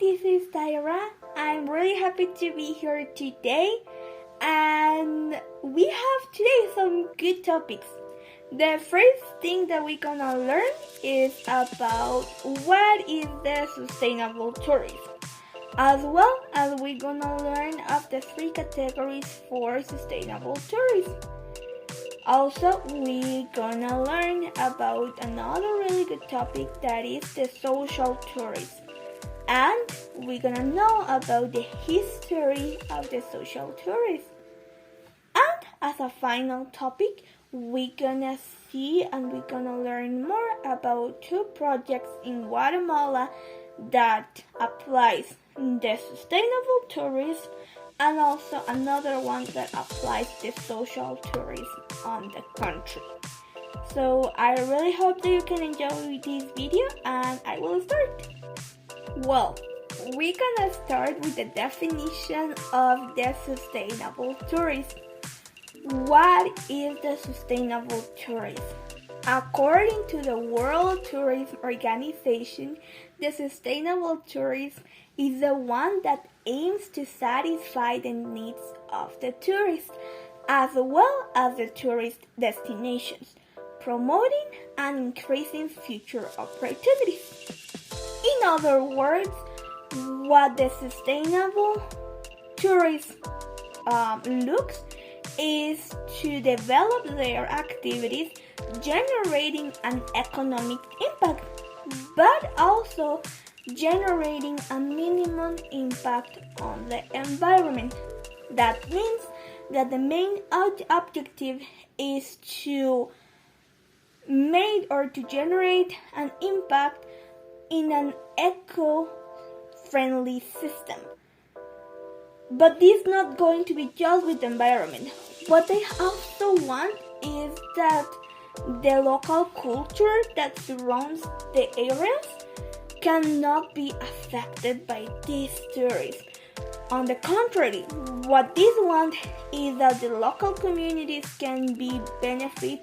this is Tayra. I'm really happy to be here today, and we have today some good topics. The first thing that we're gonna learn is about what is the sustainable tourism, as well as we're gonna learn of the 3 categories for sustainable tourism. Also, we're gonna learn about another really good topic, that is the social tourism. And we're gonna know about the history of the social tourism. And as a final topic, we're gonna see and we're gonna learn more about 2 projects in Guatemala that applies the sustainable tourism, and also another one that applies the social tourism on the country. So I really hope that you can enjoy this video, and I will start. Well, we're gonna start with the definition of the sustainable tourism. What is the sustainable tourism? According to the World Tourism Organization, the sustainable tourism is the one that aims to satisfy the needs of the tourists as well as the tourist destinations, promoting and increasing future opportunities. In other words, what the sustainable tourism looks is to develop their activities generating an economic impact, but also generating a minimum impact on the environment. That means that the main objective is to make or to generate an impact in an eco-friendly system. But this is not going to be just with the environment. What they also want is that the local culture that surrounds the areas cannot be affected by this tourism. On the contrary, what this want is that the local communities can be benefit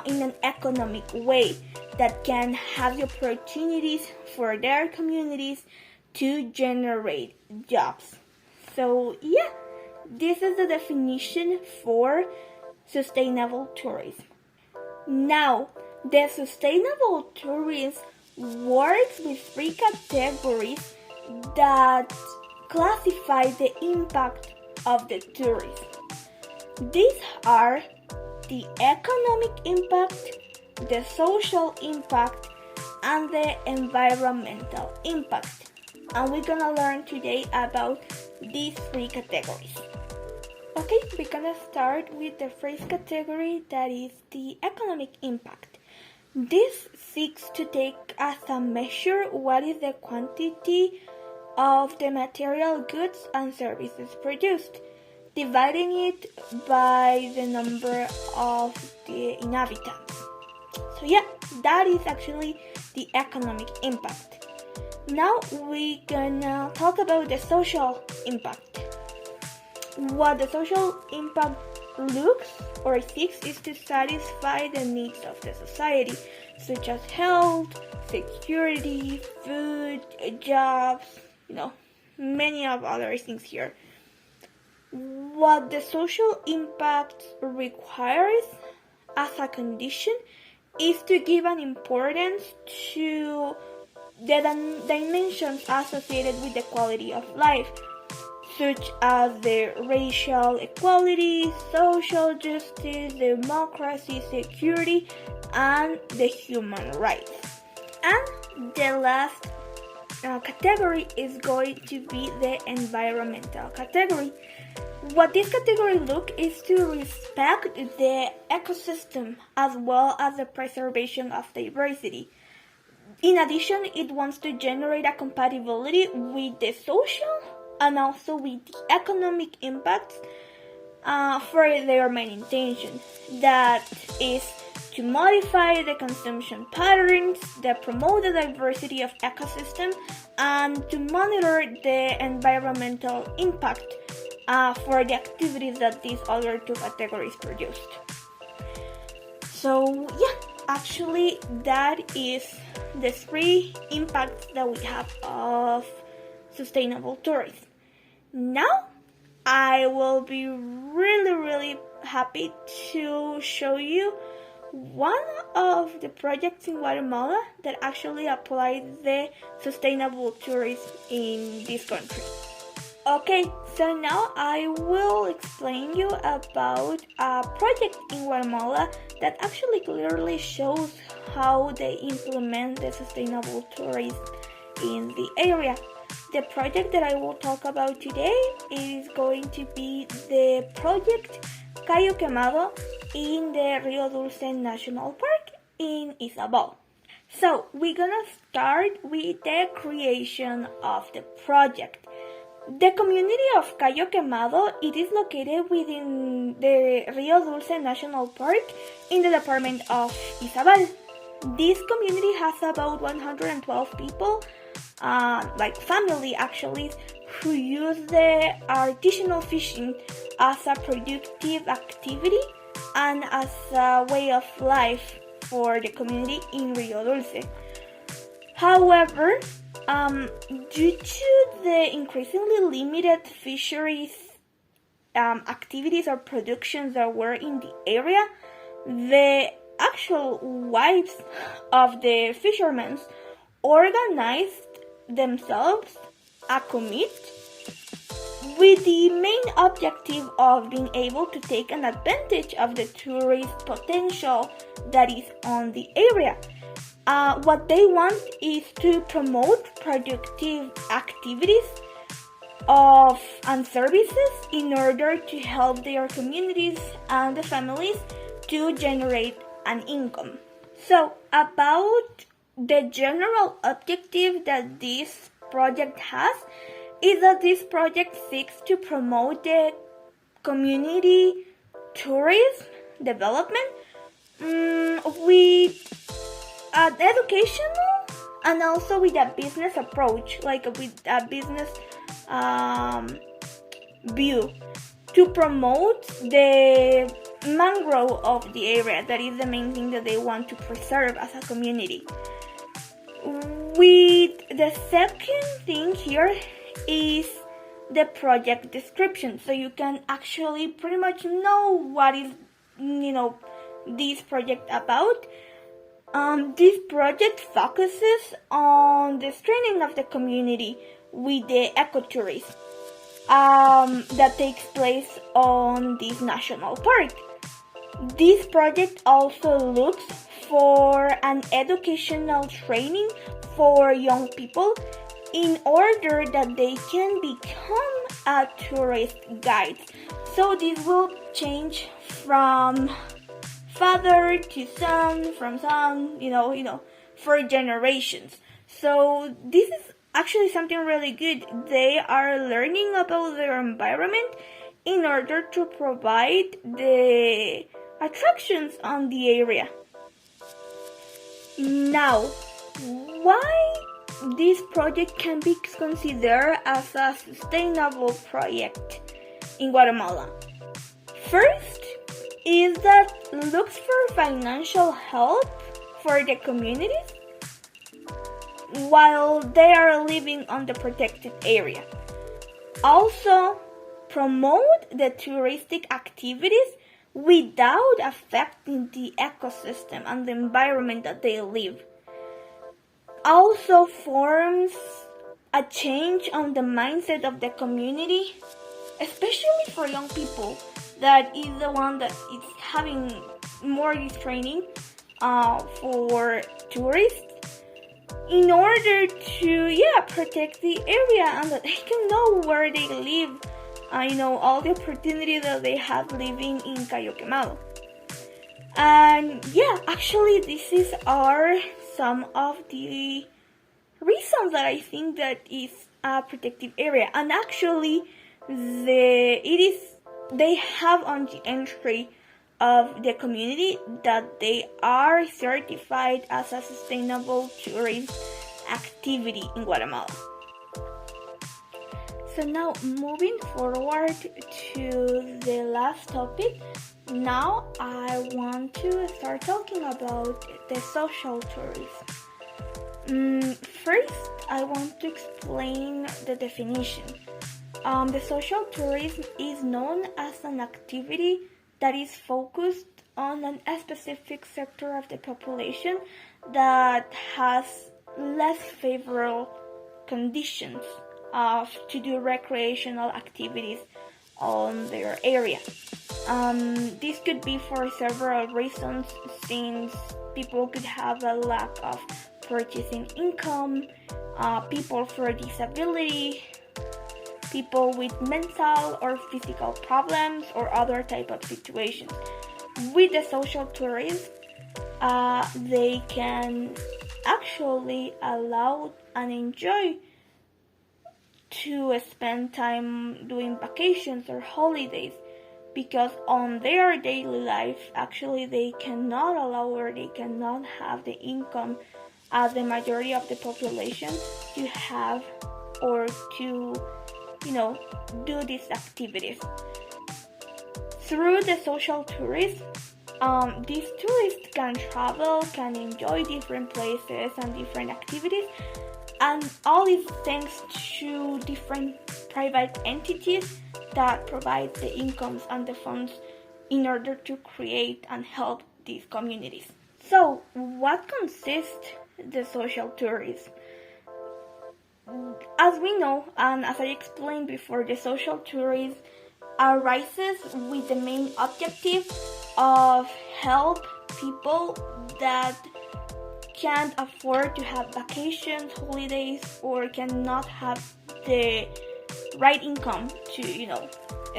in an economic way, that can have the opportunities for their communities to generate jobs. So yeah, this is the definition for sustainable tourism. Now, the sustainable tourism works with 3 categories that classify the impact of the tourism. These are the economic impact, the social impact, and the environmental impact. And we're gonna learn today about these 3 categories. Okay, we're gonna start with the first category, that is the economic impact. This seeks to take as a measure what is the quantity of the material goods and services produced, dividing it by the number of the inhabitants. So yeah, that is actually the economic impact. Now we're gonna talk about the social impact. What the social impact looks or seeks is to satisfy the needs of the society, such as health, security, food, jobs, many of other things here. What the social impact requires as a condition is to give an importance to the dimensions associated with the quality of life, such as the racial equality, social justice, democracy, security, and the human rights. And the last category is going to be the environmental category. What this category looks is to respect the ecosystem as well as the preservation of diversity. In addition, it wants to generate a compatibility with the social and also with the economic impacts for their main intention. That is to modify the consumption patterns, that promote the diversity of ecosystem, and to monitor the environmental impact for the activities that these other 2 categories produced. So yeah, actually that is the 3 impacts that we have of sustainable tourism. Now, I will be really happy to show you one of the projects in Guatemala that actually applies the sustainable tourism in this country. Okay, so now I will explain you about a project in Guatemala that actually clearly shows how they implement the sustainable tourism in the area. The project that I will talk about today is going to be the project Cayo Quemado in the Rio Dulce National Park in Izabal. So we're gonna start with the creation of the project. The community of Cayo Quemado, it is located within the Rio Dulce National Park in the department of Izabal. This community has about 112 people, like family actually, who use the artisanal fishing as a productive activity and as a way of life for the community in Rio Dulce. However, due to the increasingly limited fisheries activities or productions that were in the area, the actual wives of the fishermen organized themselves a commit with the main objective of being able to take an advantage of the tourist potential that is on the area. What they want is to promote productive activities and services in order to help their communities and the families to generate an income. So about the general objective that this project has is that this project seeks to promote the community tourism development with an educational and also with a business approach, like with a business view to promote the mangrove of the area. That is the main thing that they want to preserve as a community. With the second thing here is the project description, so you can actually pretty much know what is this project about. This project focuses on the strengthening of the community with the ecotourism that takes place on this national park. This project also looks for an educational training for young people in order that they can become a tourist guide. So this will change from father to son, from son, for generations. So this is actually something really good. They are learning about their environment in order to provide the attractions on the area. Now, why this project can be considered as a sustainable project in Guatemala? First is that looks for financial help for the communities while they are living on the protected area. Also, promote the touristic activities without affecting the ecosystem and the environment that they live. Also forms a change on the mindset of the community, especially for young people. That is the one that is having more this training for tourists in order to protect the area and that they can know where they live. All the opportunities that they have living in Cayo Quemado. And actually this are some of the reasons that I think that is a protective area. And actually they have on the entry of the community that they are certified as a sustainable tourism activity in Guatemala. So now moving forward to the last topic, now I want to start talking about the social tourism. First, I want to explain the definition. The social tourism is known as an activity that is focused on a specific sector of the population that has less favorable conditions to do recreational activities on their area. This could be for several reasons, since people could have a lack of purchasing income, people for disability, people with mental or physical problems, or other type of situations. With the social tourism, they can actually allow and enjoy to spend time doing vacations or holidays, because on their daily life actually they cannot allow or they cannot have the income as the majority of the population to have or to do these activities. Through the social tourism, these tourists can travel, can enjoy different places and different activities, and all is thanks to different private entities that provide the incomes and the funds in order to create and help these communities. So, what consists the social tourism? As we know, and as I explained before, the social tourism arises with the main objective of help people that can't afford to have vacations, holidays, or cannot have the right income to,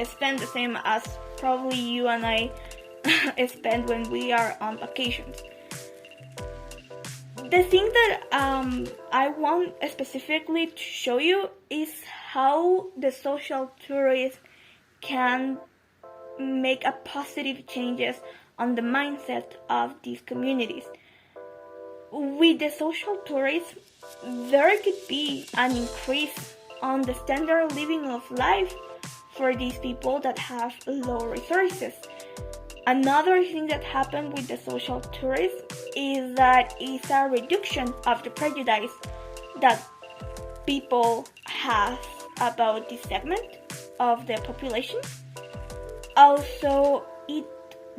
spend the same as probably you and I spend when we are on vacations. The thing that I want specifically to show you is how the social tourism can make a positive changes on the mindset of these communities. With the social tourism, there could be an increase on the standard of living of life for these people that have low resources. Another thing that happened with the social tourism is that it's a reduction of the prejudice that people have about this segment of the population. Also, it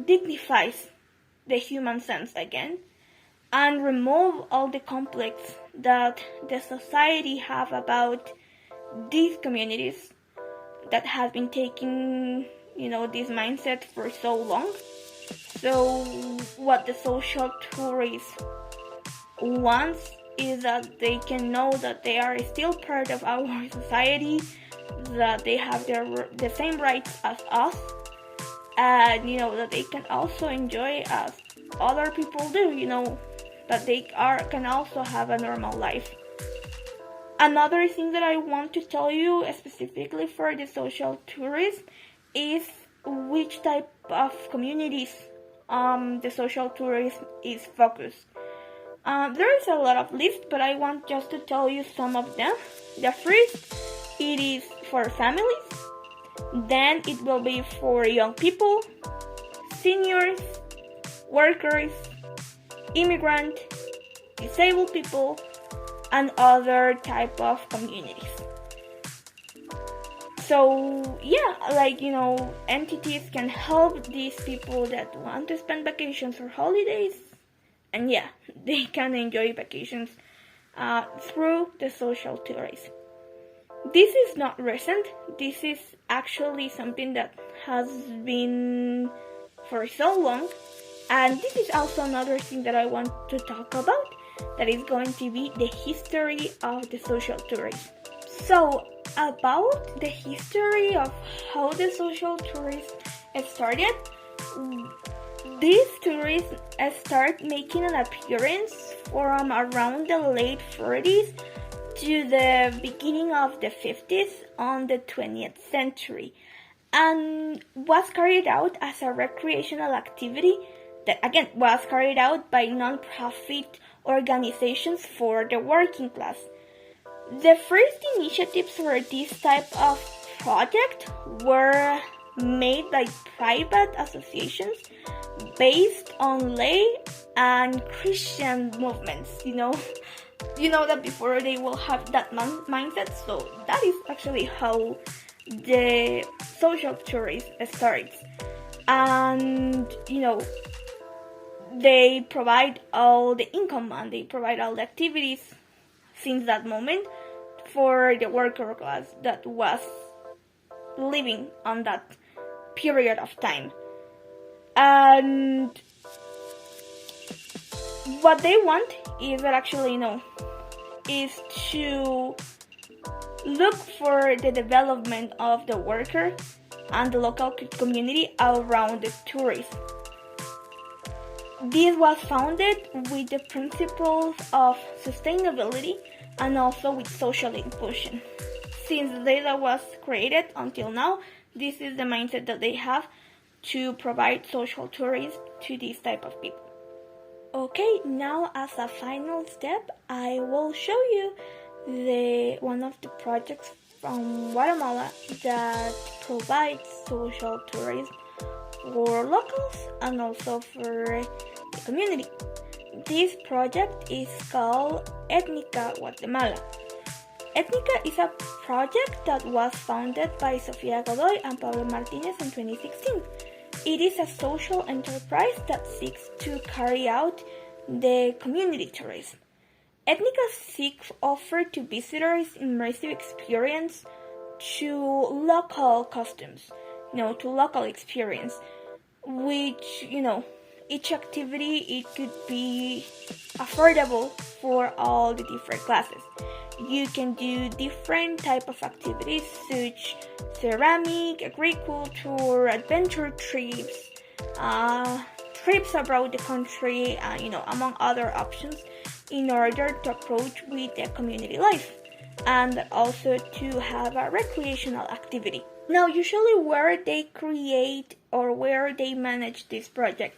dignifies the human sense again and remove all the conflicts that the society have about these communities that have been taking this mindset for so long. So what the social tourist wants is that they can know that they are still part of our society, that they have the same rights as us, and that they can also enjoy as other people do, that they can also have a normal life. Another thing that I want to tell you specifically for the social tourism is which type of communities the social tourism is focused. There is a lot of lists, but I want just to tell you some of them. The first, it is for families. Then it will be for young people, seniors, workers, immigrant, disabled people, and other type of communities. So entities can help these people that want to spend vacations or holidays, and they can enjoy vacations through the social tourism. This is not recent. This is actually something that has been for so long, and this is also another thing that I want to talk about, that is going to be the history of the social tourism. So, about the history of how the social tourism started, these tourists start making an appearance from around the late 40s to the beginning of the 50s on the 20th century, and was carried out as a recreational activity that again was carried out by non-profit organizations for the working class. The first initiatives for this type of project were made by private associations based on lay and Christian movements. you know that before they will have that mindset. So that is actually how the social tourism starts. And they provide all the income and they provide all the activities since that moment for the worker class that was living on that period of time. And what they want is that actually is to look for the development of the worker and the local community around the tourism. This was founded with the principles of sustainability and also with social inclusion. Since the day that was created until now, this is the mindset that they have to provide social tourism to this type of people. Okay, now as a final step, I will show you one of the projects from Guatemala that provides social tourism for locals and also for the community. This project is called Étnica Guatemala. Étnica is a project that was founded by Sofia Godoy and Pablo Martinez in 2016. It is a social enterprise that seeks to carry out the community tourism. Étnica seeks to offer to visitors immersive experience to local customs, to local experience, which, each activity, it could be affordable for all the different classes. You can do different type of activities such ceramic, agriculture, adventure trips, trips abroad the country, among other options, in order to approach with the community life and also to have a recreational activity. Now, usually where they create or where they manage this project,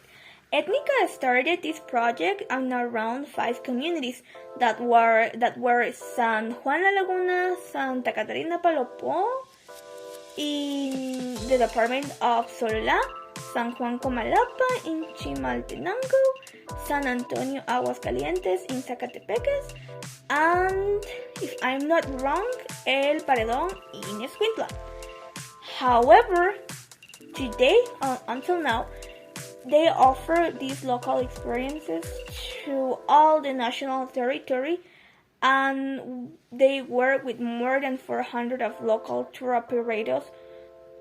Étnica started this project on around 5 communities that were San Juan La Laguna, Santa Catarina Palopó, in the department of Sololá, San Juan Comalapa in Chimaltenango, San Antonio Aguascalientes in Zacatepeques, and if I'm not wrong, El Paredón in Escuintla. However, today, until now, they offer these local experiences to all the national territory, and they work with more than 400 of local tour operators,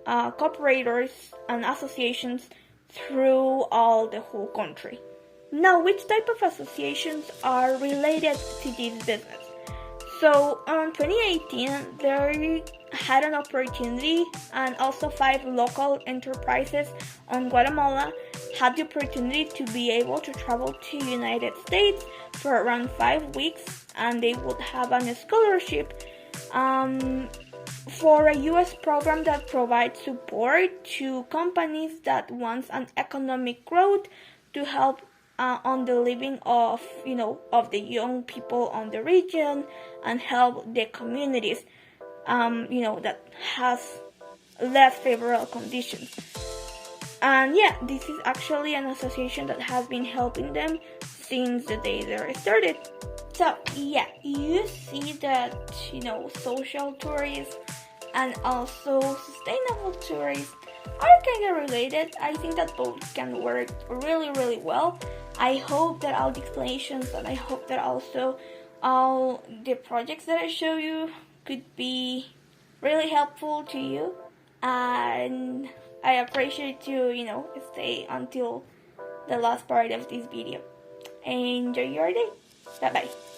cooperators, and associations through all the whole country. Now, which type of associations are related to this business? So, in 2018, they had an opportunity, and also 5 local enterprises on Guatemala had the opportunity to be able to travel to United States for around 5 weeks, and they would have a scholarship for a U.S. program that provides support to companies that wants an economic growth to help on the living of the young people on the region and help the communities that has less favorable conditions. And this is actually an association that has been helping them since the day they started. So you see that social tourism and also sustainable tourism are kind of related. I think that both can work really, really well. I hope that all the explanations and I hope that also all the projects that I show you could be really helpful to you, and I appreciate you, stay until the last part of this video. Enjoy your day. Bye bye.